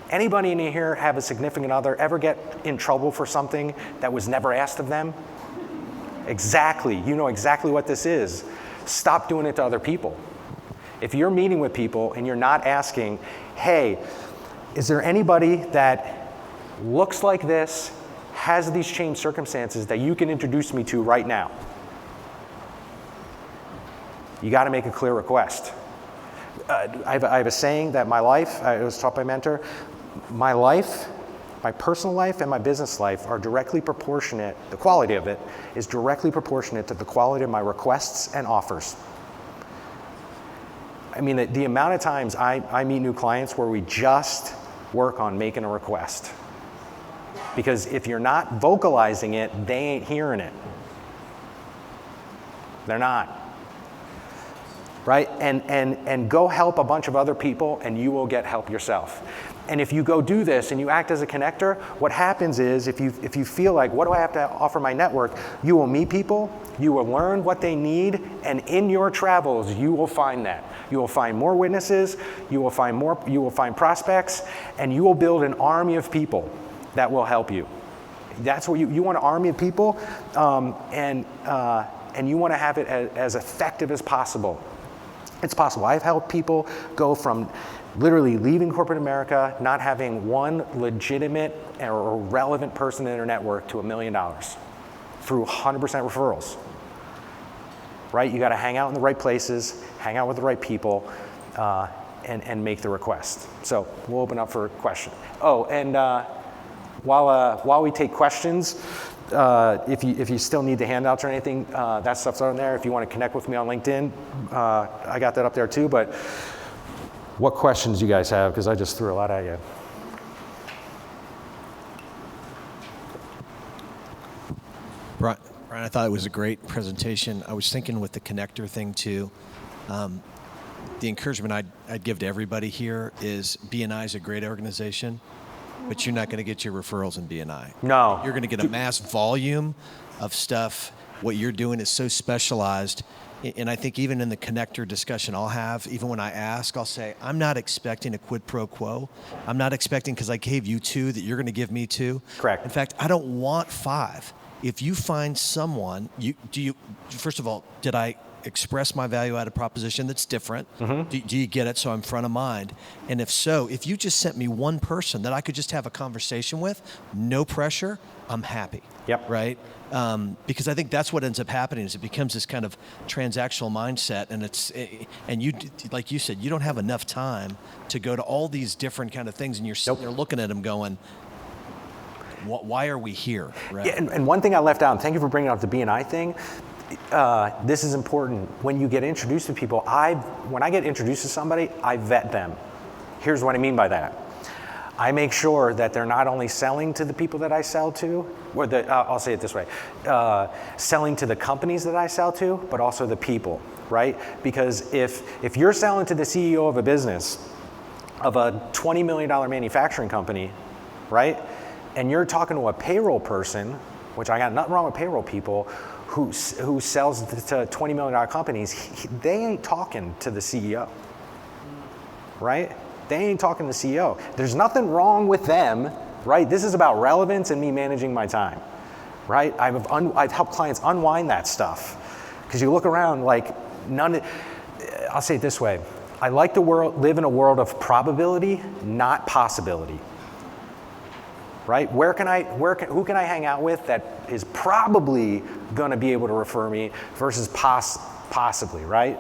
Anybody in here have a significant other ever get in trouble for something that was never asked of them? Exactly, you know exactly what this is. Stop doing it to other people. If you're meeting with people and you're not asking, hey, is there anybody that looks like this, has these changed circumstances that you can introduce me to right now? You got to make a clear request. I have a saying that my life, it was taught by a mentor, my life, my personal life and my business life are directly proportionate, the quality of it is directly proportionate to the quality of my requests and offers. I mean, the amount of times I meet new clients where we just work on making a request. Because if you're not vocalizing it, they ain't hearing it. They're not. Right? And go help a bunch of other people and you will get help yourself. And if you go do this and you act as a connector, what happens is if you feel like, what do I have to offer my network? You will meet people, you will learn what they need, and in your travels, you will find that. You will find more witnesses, you will find prospects, and you will build an army of people that will help you. That's what you want, an army of people, and you want to have it as effective as possible. It's possible. I've helped people go from literally leaving corporate America, not having one legitimate or relevant person in their network to $1 million through 100% referrals. Right? You got to hang out in the right places, hang out with the right people, and make the request. So we'll open up for questions. Oh, and while we take questions, if you still need the handouts or anything, that stuff's on there. If you want to connect with me on LinkedIn, I got that up there too. But what questions do you guys have? Because I just threw a lot at you. Brian, I thought it was a great presentation. I was thinking with the connector thing too. The encouragement I'd give to everybody here is BNI is a great organization, but you're not going to get your referrals in BNI. No. You're going to get a mass volume of stuff. What you're doing is so specialized. And I think even in the connector discussion I'll have, even when I ask, I'll say, I'm not expecting a quid pro quo. I'm not expecting, because I gave you 2, that you're going to give me 2. Correct. In fact, I don't want 5. If you find someone, first of all, did I express my value-added proposition that's different? Mm-hmm. Do you get it so I'm front of mind? And if so, if you just sent me one person that I could just have a conversation with, no pressure, I'm happy. Yep. Right? Because I think that's what ends up happening is it becomes this kind of transactional mindset, and you, like you said, you don't have enough time to go to all these different kind of things, and you're sitting there looking at them going, why are we here? Right? Yeah, and one thing I left out, and thank you for bringing up the BNI thing, this is important. When you get introduced to people, when I get introduced to somebody, I vet them. Here's what I mean by that. I make sure that they're not only selling to the people that I sell to, or I'll say it this way, selling to the companies that I sell to, but also the people, right? Because if you're selling to the CEO of a business, of a $20 million manufacturing company, right? And you're talking to a payroll person, which I got nothing wrong with payroll people, who sells to $20 million companies, they ain't talking to the CEO, right? They ain't talking to the CEO. There's nothing wrong with them, right? This is about relevance and me managing my time, right? I've helped clients unwind that stuff. Because you look around like I'll say it this way. I like to live in a world of probability, not possibility. Right? Who can I hang out with that is probably going to be able to refer me versus possibly, right?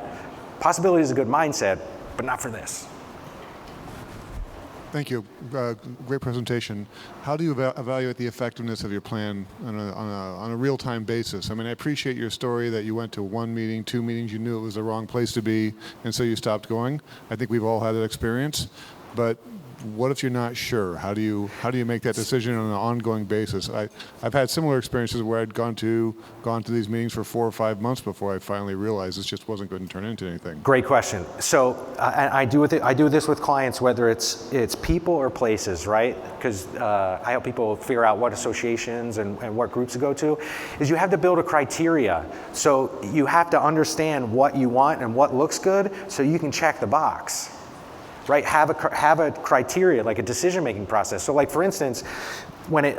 Possibility is a good mindset, but not for this. Thank you. Great presentation. How do you evaluate the effectiveness of your plan on a real-time basis? I mean, I appreciate your story that you went to 1 meeting, 2 meetings, you knew it was the wrong place to be, and so you stopped going. I think we've all had that experience. But what if you're not sure? How do you make that decision on an ongoing basis? I've had similar experiences where I'd gone to these meetings for 4 or 5 months before I finally realized this just wasn't going to turn into anything. Great question. So I do this with clients, whether it's people or places, right? Because I help people figure out what associations and what groups to go to. Is you have to build a criteria. So you have to understand what you want and what looks good, so you can check the box. Right, have a criteria, like a decision-making process. So, like for instance, when it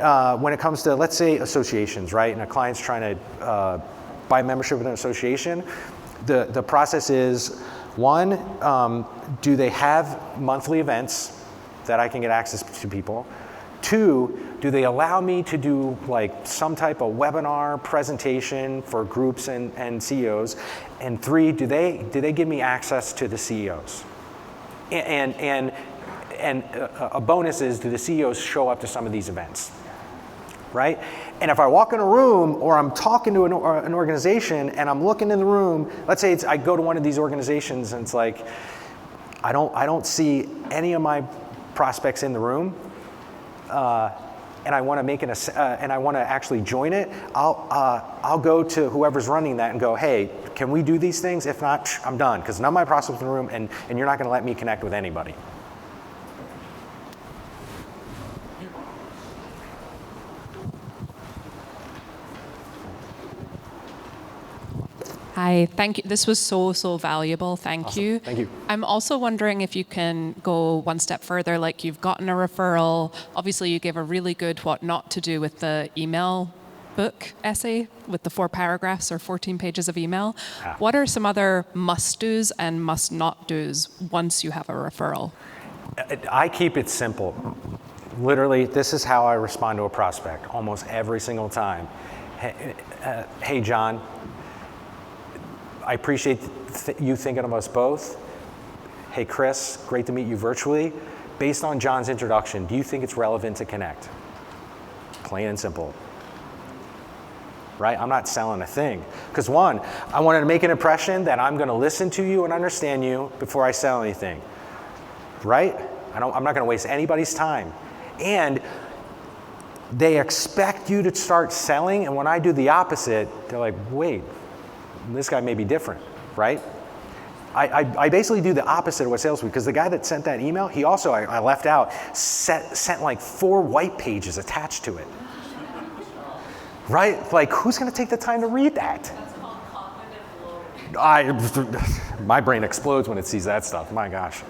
comes to, let's say, associations, right, and a client's trying to buy membership in an association, the process is, one, do they have monthly events that I can get access to people? 2, do they allow me to do like some type of webinar presentation for groups and CEOs? And 3, do they give me access to the CEOs? And a bonus is, do the CEOs show up to some of these events, right? And if I walk in a room or I'm talking to an organization and I'm looking in the room, let's say I go to one of these organizations and it's like, I don't see any of my prospects in the room, and I want to make and I want to actually join it, I'll go to whoever's running that and go, hey, can we do these things? If not, I'm done, because none of my prospects in the room, and you're not going to let me connect with anybody. Hi, thank you. This was so valuable. Thank Awesome. you. Thank you. I'm also wondering if you can go one step further, like you've gotten a referral. Obviously, you gave a really good what not to do with the email book essay with the 4 paragraphs or 14 pages of email. Ah. What are some other must-dos and must-not-dos once you have a referral? I keep it simple. Literally, this is how I respond to a prospect almost every single time. Hey John, I appreciate you thinking of us both. Hey Chris, great to meet you virtually. Based on John's introduction, do you think it's relevant to connect? Plain and simple. Right? I'm not selling a thing. Because one, I wanted to make an impression that I'm going to listen to you and understand you before I sell anything. Right? I'm not going to waste anybody's time. And they expect you to start selling, and when I do the opposite, they're like, wait, this guy may be different, right? I basically do the opposite of what salespeople, because the guy that sent that email, he also, I left out, sent like 4 white pages attached to it. Right? Like, who's going to take the time to read that? That's called cognitive load. My brain explodes when it sees that stuff. My gosh.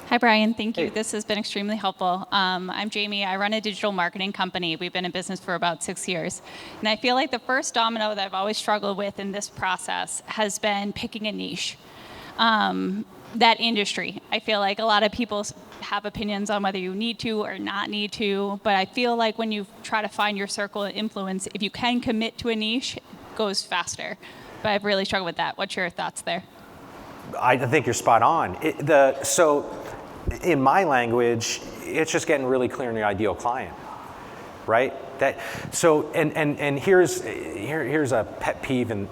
Hi, Brian. Thank you. Hey. This has been extremely helpful. I'm Jamie. I run a digital marketing company. We've been in business for about 6 years. And I feel like the first domino that I've always struggled with in this process has been picking a niche. That industry. I feel like a lot of people have opinions on whether you need to or not need to, but I feel like when you try to find your circle of influence, if you can commit to a niche, it goes faster. But I've really struggled with that. What's your thoughts there? I think you're spot on. So in my language, it's just getting really clear on your ideal client, right? And here's a pet peeve in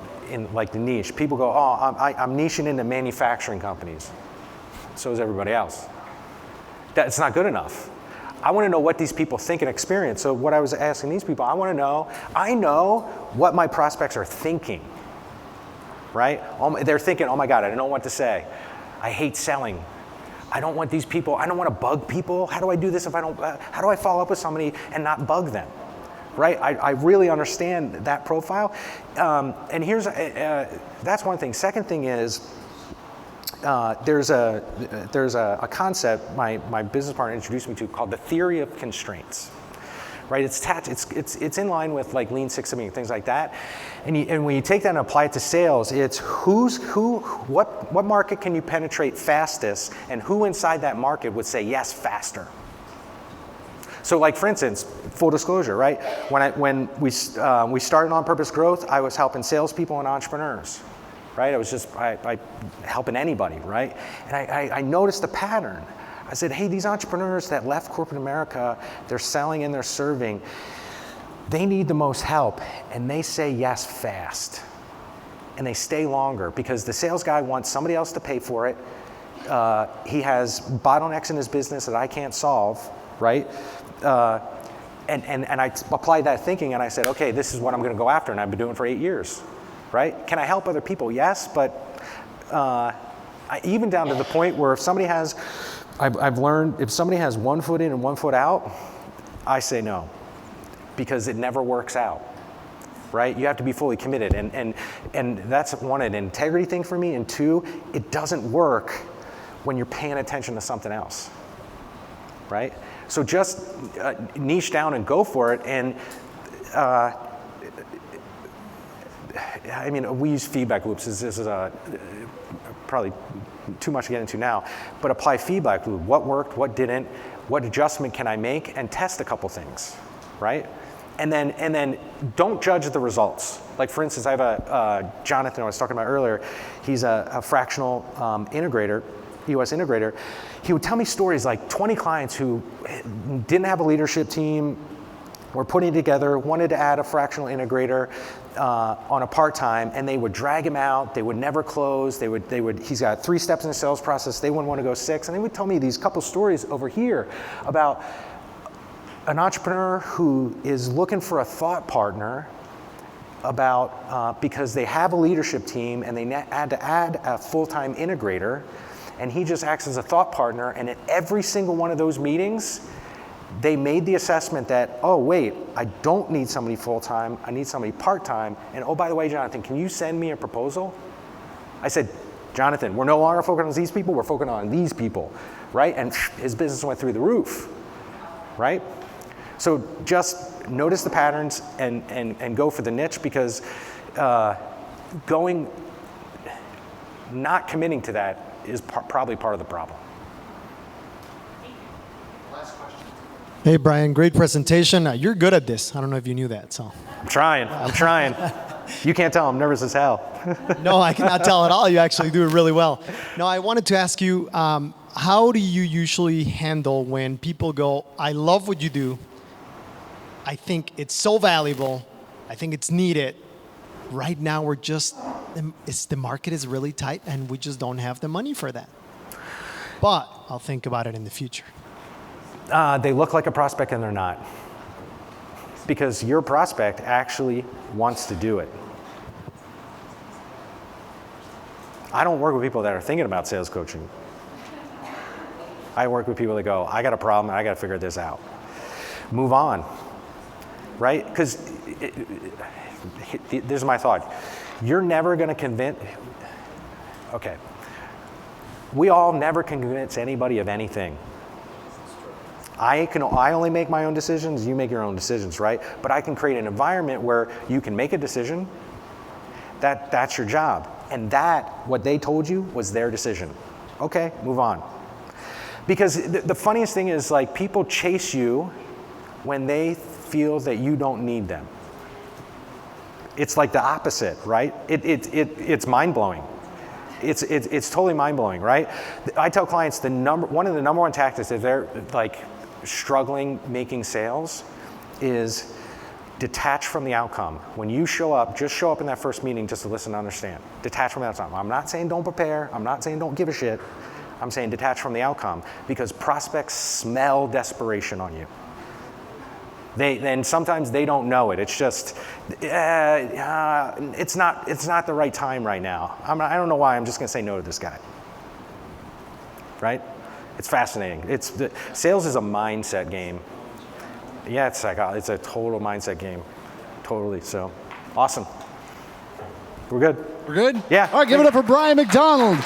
like the niche. People go, oh, I'm niching into manufacturing companies. So is everybody else. That's not good enough. I want to know what these people think and experience. So what I was asking these people, I know what my prospects are thinking, right? They're thinking, oh my God, I don't know what to say. I hate selling. I don't want these people, I don't want to bug people. How do I do this if I don't, how do I follow up with somebody and not bug them? Right? I really understand that profile. And here's, that's one thing. Second thing is, there's a concept my business partner introduced me to called the theory of constraints. Right? It's in line with like Lean Six Sigma and things like that. And when you take that and apply it to sales, it's what market can you penetrate fastest, and who inside that market would say yes faster. So like for instance, full disclosure, right? When we started On Purpose Growth, I was helping salespeople and entrepreneurs, right? I helping anybody, right? And I noticed a pattern. I said, hey, these entrepreneurs that left corporate America, they're selling and they're serving, they need the most help, and they say yes fast. And they stay longer because the sales guy wants somebody else to pay for it. He has bottlenecks in his business that I can't solve, right? And I applied that thinking and I said, okay, this is what I'm going to go after, and I've been doing it for 8 years, right? Can I help other people? Yes, but even down to the point where if somebody has, I've learned if somebody has 1 foot in and 1 foot out, I say no, because it never works out, right? You have to be fully committed, and that's one, an integrity thing for me, and two, it doesn't work when you're paying attention to something else, right? So just niche down and go for it. And I mean, we use feedback loops. This is probably too much to get into now, but apply feedback loop. What worked, what didn't, what adjustment can I make, and test a couple things, right? And then don't judge the results. Like for instance, I have a Jonathan I was talking about earlier. He's a fractional integrator, US integrator. He would tell me stories like 20 clients who didn't have a leadership team, were putting together, wanted to add a fractional integrator on a part-time, and they would drag him out. They would never close. He's got 3 steps in the sales process. They wouldn't want to go 6. And he would tell me these couple stories over here about an entrepreneur who is looking for a thought partner about because they have a leadership team and they had to add a full-time integrator, and he just acts as a thought partner. And at every single one of those meetings, they made the assessment that, oh wait, I don't need somebody full-time, I need somebody part-time, and oh, by the way, Jonathan, can you send me a proposal? I said, Jonathan, we're no longer focusing on these people, we're focusing on these people, right? And his business went through the roof, right? So just notice the patterns and go for the niche, because not committing to that is probably part of the problem. Hey, Brian, great presentation. You're good at this. I don't know if you knew that, so. I'm trying. You can't tell I'm nervous as hell. No, I cannot tell at all. You actually do it really well. No, I wanted to ask you, how do you usually handle when people go, I love what you do, I think it's so valuable, I think it's needed. Right now, the market is really tight and we just don't have the money for that. But I'll think about it in the future. They look like a prospect and they're not. Because your prospect actually wants to do it. I don't work with people that are thinking about sales coaching. I work with people that go, I got a problem and I got to figure this out. Move on, right? Because this is my thought. You're never going to convince, okay. We all never can convince anybody of anything. I only make my own decisions, you make your own decisions, right? But I can create an environment where you can make a decision, that's your job. And what they told you was their decision. Okay, move on. Because the funniest thing is, like, people chase you when they feel that you don't need them. It's like the opposite, right? It's mind-blowing. It's totally mind-blowing, right? I tell clients one of the number one tactics if they're like struggling making sales is detach from the outcome. When you show up, just show up in that first meeting just to listen and understand. Detach from the outcome. I'm not saying don't prepare. I'm not saying don't give a shit. I'm saying detach from the outcome, because prospects smell desperation on you. And sometimes they don't know it. It's just, it's not the right time right now. I don't know why. I'm just going to say no to this guy. Right? It's fascinating. Sales is a mindset game. Yeah, it's a total mindset game. Totally. So, awesome. We're good. We're good? Yeah. All right, give it up for Brian McDonald.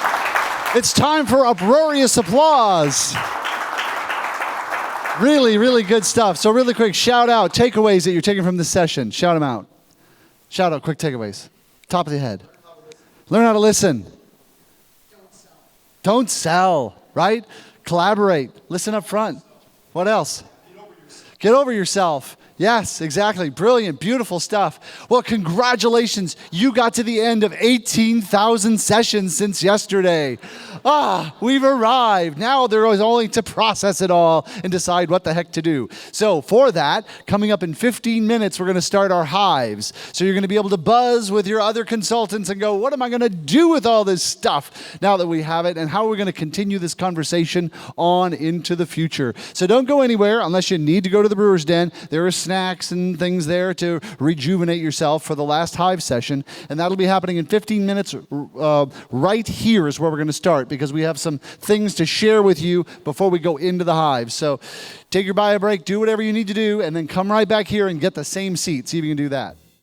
It's time for uproarious applause. Really, really good stuff. So really quick, shout out, takeaways that you're taking from this session. Shout them out. Shout out, quick takeaways. Top of the head. Learn how to listen. Don't sell, right? Collaborate. Listen up front. What else? Get over yourself. Yes, exactly. Brilliant, beautiful stuff. Well, congratulations. You got to the end of 18,000 sessions since yesterday. We've arrived. Now there is only to process it all and decide what the heck to do. So for that, coming up in 15 minutes, we're going to start our hives. So you're going to be able to buzz with your other consultants and go, what am I going to do with all this stuff now that we have it? And how are we going to continue this conversation on into the future? So don't go anywhere unless you need to go to the Brewer's Den. There are snacks and things there to rejuvenate yourself for the last hive session. And that'll be happening in 15 minutes. Right here is where we're going to start because we have some things to share with you before we go into the hive. So take your bio break, do whatever you need to do, and then come right back here and get the same seat. See if you can do that.